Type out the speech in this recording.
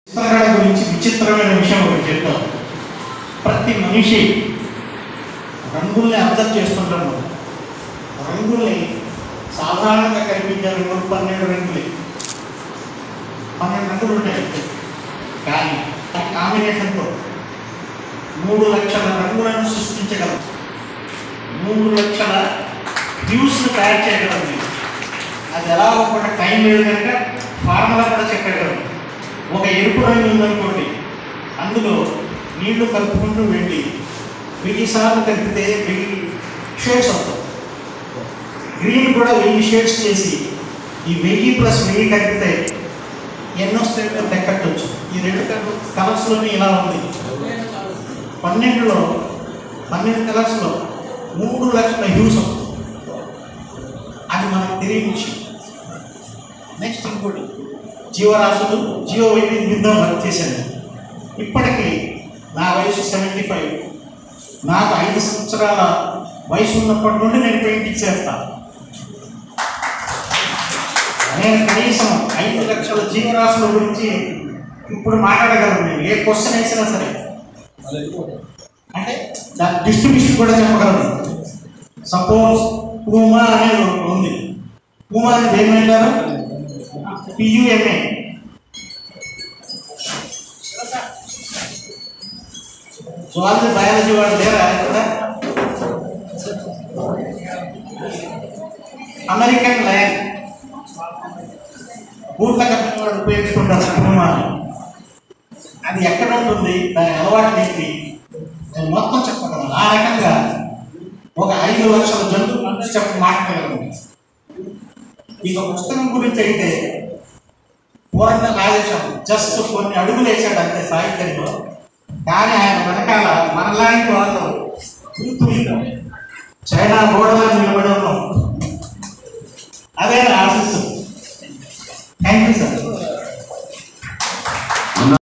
చిత్రకళ గురించి విచిత్రమైన విషయం ఒకటి చెప్తాను. ప్రతి మనిషి రంగుల్ని అర్థం చేస్తుంటాము. రంగుల్ని సాధారణంగా కనిపించే రంగులు 12 రంగులే. 12 రంగులు ఉంటాయి. కానీ ఆ కాంబినేషన్తో 3 లక్షల రంగులను సృష్టించగలం. 3 లక్షల వ్యూస్ను తయారు చేయగలం. అది ఎలా ఒక టైం లేదు కనుక ఫార్ములా కూడా చెప్పగలం. ఒక ఎరుపు రంగు ఉందనుకోండి, అందులో నీళ్లు కలుపుకుంటూ వెళ్ళి 1000 సార్లు కలిపితే 1000 షేడ్స్ అవుతాయి. గ్రీన్ కూడా 1000 షేడ్స్ చేసి ఈ 1000 + 1000 కలిపితే ఎన్నో స్టేట్లు లెక్కట్టవచ్చు. ఈ 2 కలర్స్లోనే ఇలా ఉంది. 12 కలర్స్లో 3 లక్షల హ్యూస్ అవుతుంది. అది మనకు తెలియని విషయం. నెక్స్ట్ ఇంకోటి, జీవరాశులు జీవ వైవిధ్యంతో వర్క్ చేశాను. ఇప్పటికీ నా వయసు 75. నాకు 5 సంవత్సరాల వయసు ఉన్నప్పటి నుండి నేను పెయింటింగ్ చేస్తాను. నేను కనీసం 5 లక్షల జీవరాశుల గురించి ఇప్పుడు మాట్లాడగలను. నేను ఏ క్వశ్చన్ వేసినా సరే, అంటే దాని డిస్ట్రిబ్యూషన్ కూడా చెప్పగలను. సపోజ్ పూమా అనేది ఉంది. పూమా అనేది ఏమంటారు? PUMA. జువాలజీ బయాలజీ వాడు లేరా ఇక్కడ? అమెరికన్ లయన్ బూట్ల కంపెనీ వాడు ఉపయోగిస్తుంటారు పూమాని. అది ఎక్కడ ఉంటుంది, దాని అలవాటు ఏంటి, నేను మొత్తం చెప్పగలను. ఆ రకంగా ఒక 5 లక్షల జంతువులు మాట్లాడగలను. ఇక పుస్తకం గురించి అయితే పూర్ణ రాజేశాడు. జస్ట్ కొన్ని అడుగులు వేసాడు అంతే సాహిత్యంలో. కానీ ఆయన వెనకాల మనలాంటి వాళ్ళు చైనా గోడలో నిలబడి